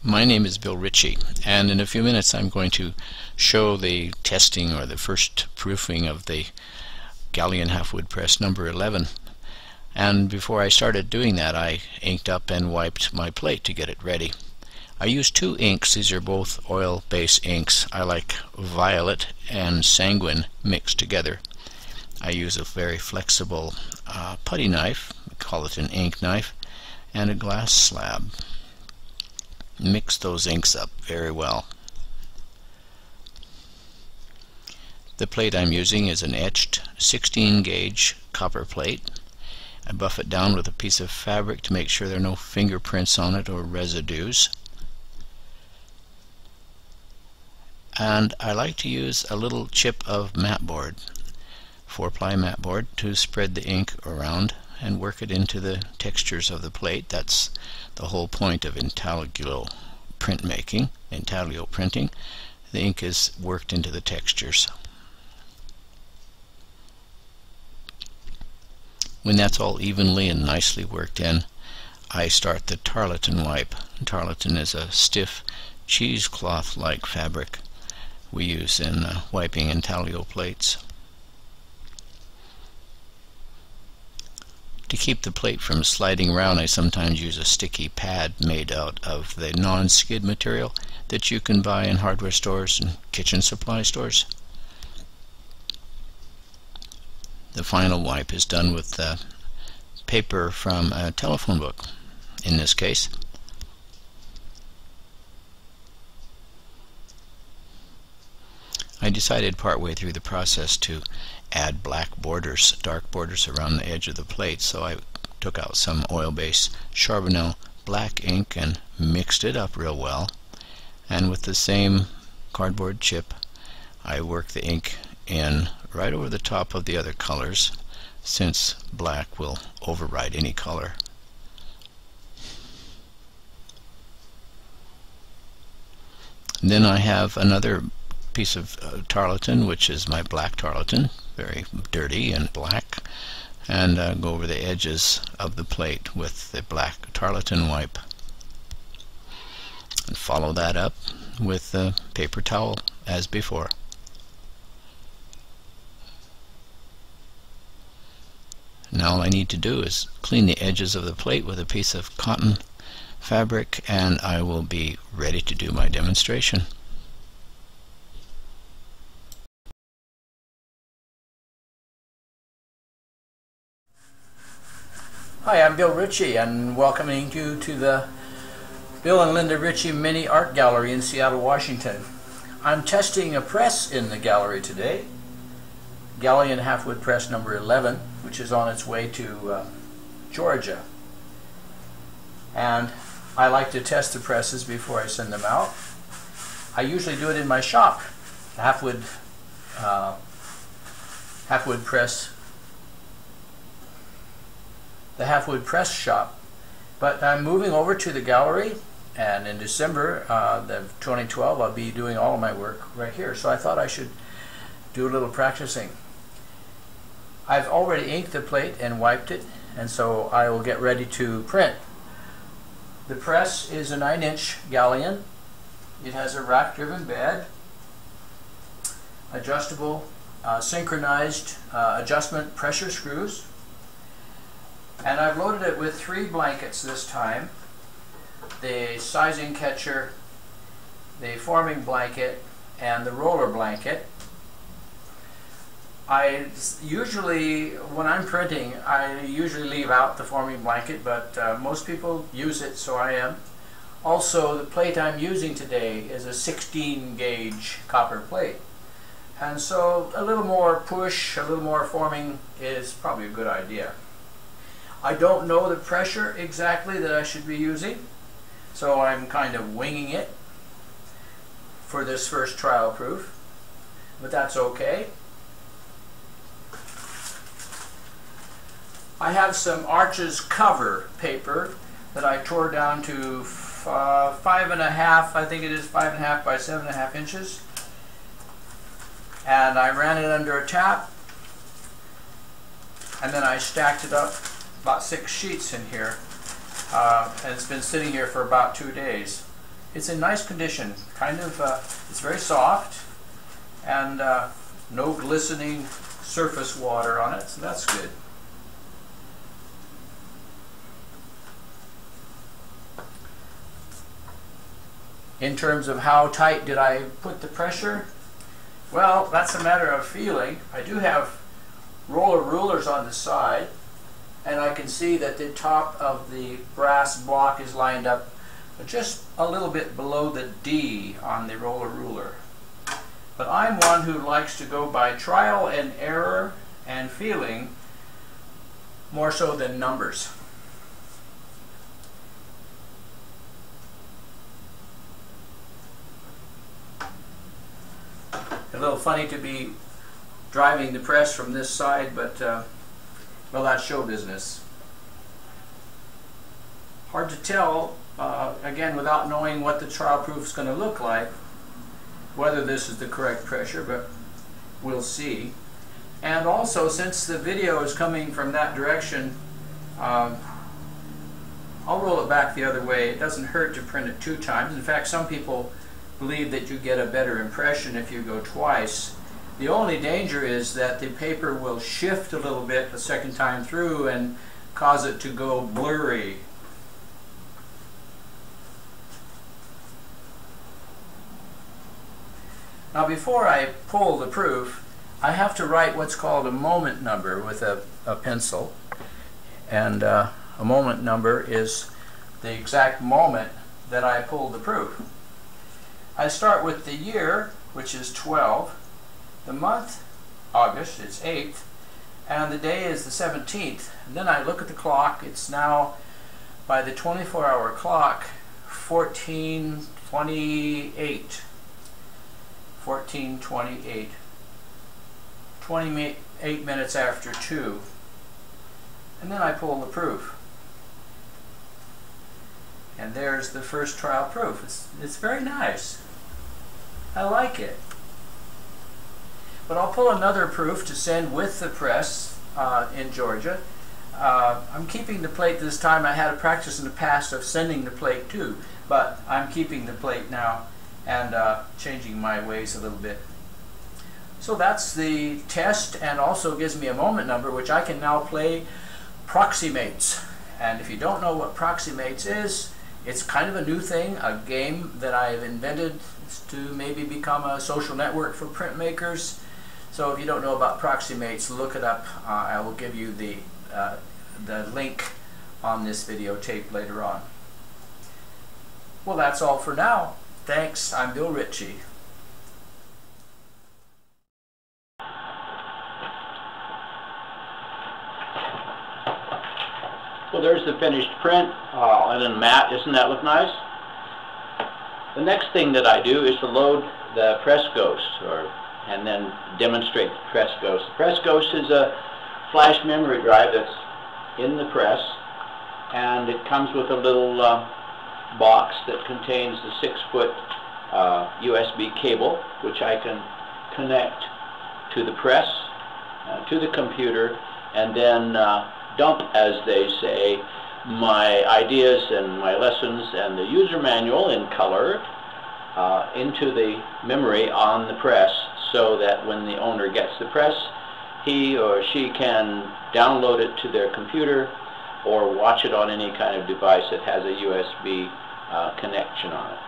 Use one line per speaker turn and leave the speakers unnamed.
My name is Bill Ritchie, and in a few minutes I'm going to show the testing or the first proofing of the Galleon Halfwood Press number 11. And before I started doing that, I inked up and wiped my plate to get it ready. I used two inks. These are both oil-based inks. I like violet and sanguine mixed together. I use a very flexible putty knife, we call it an ink knife, and a glass slab. Mix those inks up very well. The plate I'm using is an etched 16 gauge copper plate. I buff it down with a piece of fabric to make sure there are no fingerprints on it or residues. And I like to use a little chip of mat board, 4-ply mat board, to spread the ink around and work it into the textures of the plate. That's the whole point of intaglio printmaking, intaglio printing. The ink is worked into the textures. When that's all evenly and nicely worked in, I start the tarlatan wipe. Tarlatan is a stiff cheesecloth-like fabric we use in wiping intaglio plates. To keep the plate from sliding around, I sometimes use a sticky pad made out of the non-skid material that you can buy in hardware stores and kitchen supply stores. The final wipe is done with paper from a telephone book, in this case. I decided partway through the process to add black borders, dark borders around the edge of the plate, so I took out some oil-based Charbonnel black ink and mixed it up real well, and with the same cardboard chip I worked the ink in right over the top of the other colors, since black will override any color. Then I have another piece of tarlatan, which is my black tarlatan, very dirty and black, and go over the edges of the plate with the black tarlatan wipe, and follow that up with the paper towel as before. Now all I need to do is clean the edges of the plate with a piece of cotton fabric, and I will be ready to do my demonstration.
Hi, I'm Bill Ritchie, and welcoming you to the Bill and Linda Ritchie Mini Art Gallery in Seattle, Washington. I'm testing a press in the gallery today, Galleon Halfwood Press number 11, which is on its way to Georgia. And I like to test the presses before I send them out. I usually do it in my shop, the Halfwood Press. The Halfwood Press shop. But I'm moving over to the gallery, and in December of 2012 I'll be doing all of my work right here, so I thought I should do a little practicing. I've already inked the plate and wiped it, and so I will get ready to print. The press is a 9-inch Galleon. It has a rack-driven bed, adjustable synchronized adjustment pressure screws, and I've loaded it with 3 blankets this time: the sizing catcher, the forming blanket, and the roller blanket. I usually, when I'm printing, I usually leave out the forming blanket, but most people use it, so I am. Also, the plate I'm using today is a 16 gauge copper plate, and so a little more push, a little more forming is probably a good idea. I don't know the pressure exactly that I should be using, so I'm kind of winging it for this first trial proof, but that's okay. I have some Arches cover paper that I tore down to 5.5, I think it is 5.5 by 7.5 inches, and I ran it under a tap, and then I stacked it up, about 6 sheets in here, and it's been sitting here for about 2 days. it's in nice condition. Kind of, it's very soft, and no glistening surface water on it, so that's good. In terms of how tight did I put the pressure, well, that's a matter of feeling. I do have roller rulers on the side, and I can see that the top of the brass block is lined up just a little bit below the D on the roller ruler. But I'm one who likes to go by trial and error and feeling more so than numbers. A little funny to be driving the press from this side, but well, that's show business. Hard to tell, again, without knowing what the trial proof is going to look like, whether this is the correct pressure, but we'll see. And also, since the video is coming from that direction, I'll roll it back the other way. It doesn't hurt to print it 2 times. In fact, some people believe that you get a better impression if you go twice. The only danger is that the paper will shift a little bit the second time through and cause it to go blurry. Now, before I pull the proof, I have to write what's called a moment number with a pencil. And a moment number is the exact moment that I pull the proof. I start with the year, which is 12, the month, August, it's 8th, and the day is the 17th. And then I look at the clock. It's now, by the 24-hour clock, 14:28. 14:28. 28 minutes after 2. And then I pull the proof. And there's the first trial proof. It's very nice. I like it. But I'll pull another proof to send with the press in Georgia. I'm keeping the plate this time. I had a practice in the past of sending the plate too, but I'm keeping the plate now and changing my ways a little bit. So that's the test, and also gives me a moment number, which I can now play Proximates. And if you don't know what Proximates is, it's kind of a new thing, a game that I've invented to maybe become a social network for printmakers. So if you don't know about Proximates, look it up. I will give you the link on this videotape later on. Well, that's all for now. Thanks. I'm Bill Ritchie.
Well, there's the finished print, and then matte. Doesn't that look nice? The next thing that I do is to load the press ghost, and then demonstrate the press ghost. The press ghost is a flash memory drive that's in the press, and it comes with a little box that contains the 6-foot USB cable, which I can connect to the press, to the computer, and then dump, as they say, my ideas and my lessons and the user manual in color into the memory on the press, so that when the owner gets the press, he or she can download it to their computer or watch it on any kind of device that has a USB connection on it.